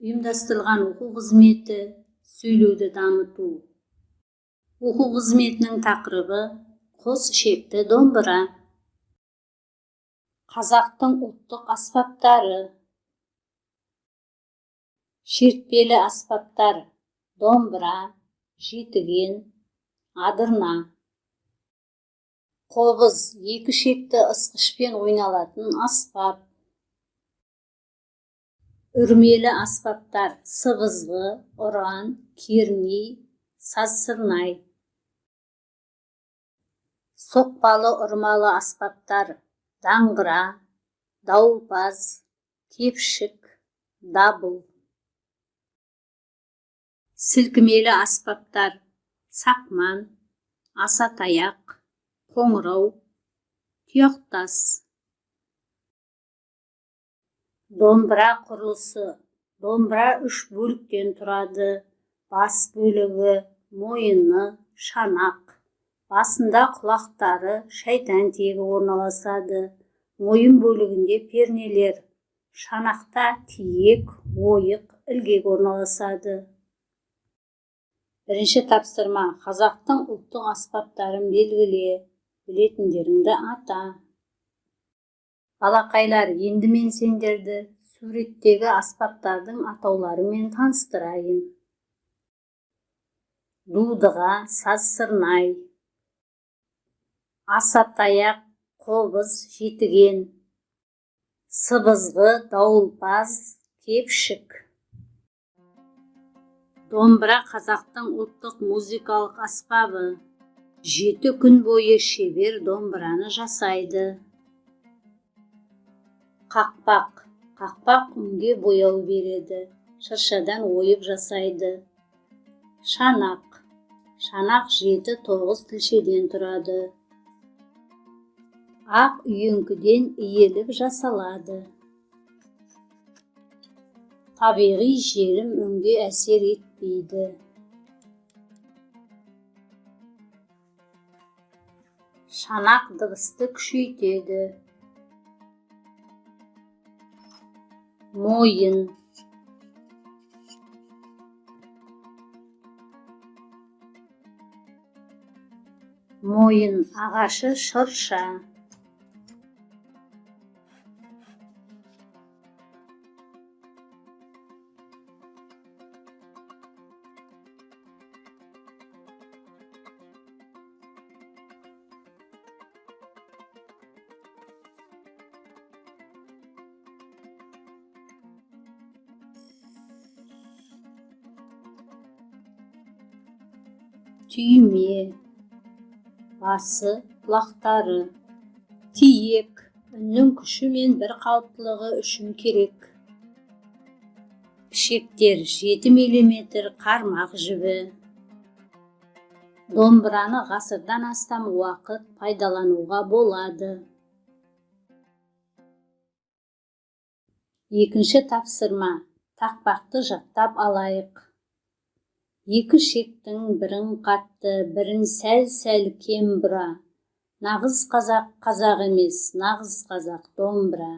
ұйымдастырылған оқу қызметі, сөйлеуді дамыту. Оқу қызметінің тақырыбы қос ішекті домбыра. Қазақтың ұлттық аспаптары. Шертпелі аспаптар: домбыра, жетіген, адырна. Қобыз: екі ішекті ысқышпен ойналатын аспап. Үрмелі аспаптар: сыбызғы, ұран, керней, сазсырнай. Соқпалы ұрмалы аспаптар: даңғыра, дауылпаз, кепшік, дабыл. Сілкімелі аспаптар: сақман, асатаяқ, қоңырау, тұяқтас. Домбыра құрылысы: домбыра үш бөліктен тұрады. Бас бөлігі, мойыны, шанақ. Басында құлақтары, шайтан тегі орналасады. Мойын бөлігінде пернелер. Шанақта тиек, ойық, ілгек орналасады. Бірінші тапсырма: қазақтың ұлттық аспаптарын белгіле. Білетіндеріңді ата. Балақайлар, енді мен сендерді суреттегі аспаптардың атауларымен таныстырайын. Дудыға, сазсырнай. Асатаяқ, қобыз, жетіген. Сыбызғы, дауылпаз, кепшік. Домбыра қазақтың ұлттық музыкалық аспабы. 7 күн бойы шебер домбыраны жасайды. Қақпақ: қақпақ үнге бояу береді. Шыршадан ойып жасайды. Шанақ: шанақ 7-9 тілшеден тұрады. Ақ үйеңкіден иіліп жасалады. Табиғи желім үнге әсер етпейді. Шанақ дыбысты күшейтеді. Мойын: мойын ағашы шырша. Түйме: басы, құлақтары. Тиек: үннің күші мен бір қалыптылығы үшін керек. Ішектер: 7 мм қармақ жібі. Домбыраны ғасырдан астам уақыт пайдалануға болады. Екінші тапсырма: тақпақты жаттап алайық. 2 ішектің бірін қатты, бірін сәл-сәл кем бұра. Нағыз қазақ қазақ емес, нағыз қазақ домбыра.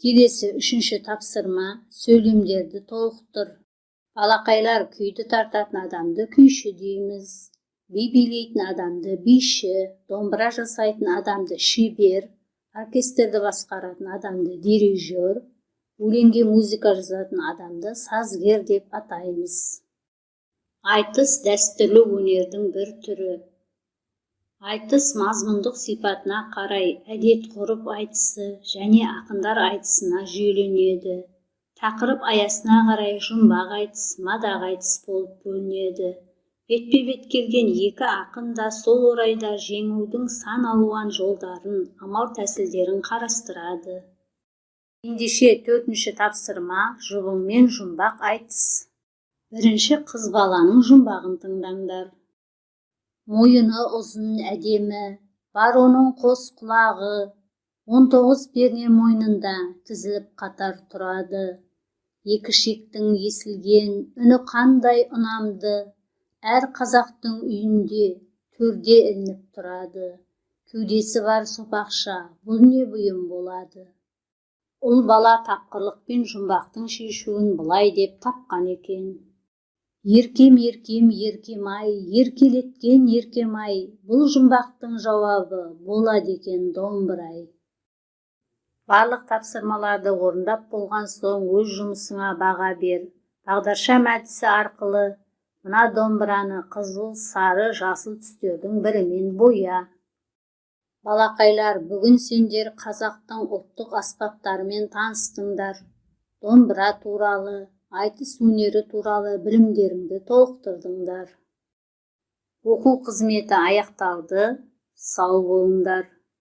Келесі 3-ші тапсырма: сөйлемдерді толықтыр. Балақайлар, күйді тартатын адамды күйші дейміз. Би билейтін адамды биші, домбыра жасайтын адамды шебер, оркестрді басқаратын адамды дирижер, өлеңге музыка жазатын адамды сазгер деп атаймыз. Айтыс дәстүрлі өнердің бір түрі. Айтыс мазмұндық сипатына қарай әдет-ғұрып айтысы және ақындар айтысына жүйеленеді. Тақырып аясына қарай жұмбақ айтыс, мадақ айтыс болып бөлінеді. Бетпе-бет келген екі ақын да сол орайда жеңудің сан алуан жолдарын, амал-тәсілдерін қарастырады. Ендеше 4-ші тапсырма: жұбың мен жұмбақ айтыс. Бірінші қыз баланың жұмбағын тыңдаңдар. Мойыны ұзын әдемі, бар оның қос құлағы. 19 перне мойнында тізіліп қатар тұрады. 2 ішектің есілген үні қандай ұнамды. Әр қазақтың үйінде төрде ілініп тұрады. Кеудесі бар сопақша, бұл не бұйым болады. Ұл бала тапқырлық пен жұмбақтың шешуін былай деп тапқан екен. Еркем, еркем, еркем-ай, еркелеткен еркем-ай, бұл жұмбақтың жауабы болады екен домбырай. Барлық тапсырмаларды орындап болған соң өз жұмысыңа баға бер. Бағдаршам әдісі арқылы мына домбыраны қызыл, сары, жасыл түстердің бірімен боя. Балақайлар, бүгін сендер қазақтың ұлттық аспаптарымен таныстыңдар. Домбыра туралы, айтыс өнері туралы білімдеріңді толықтырдыңдар. Оқу қызметі аяқталды. Сау болыңдар.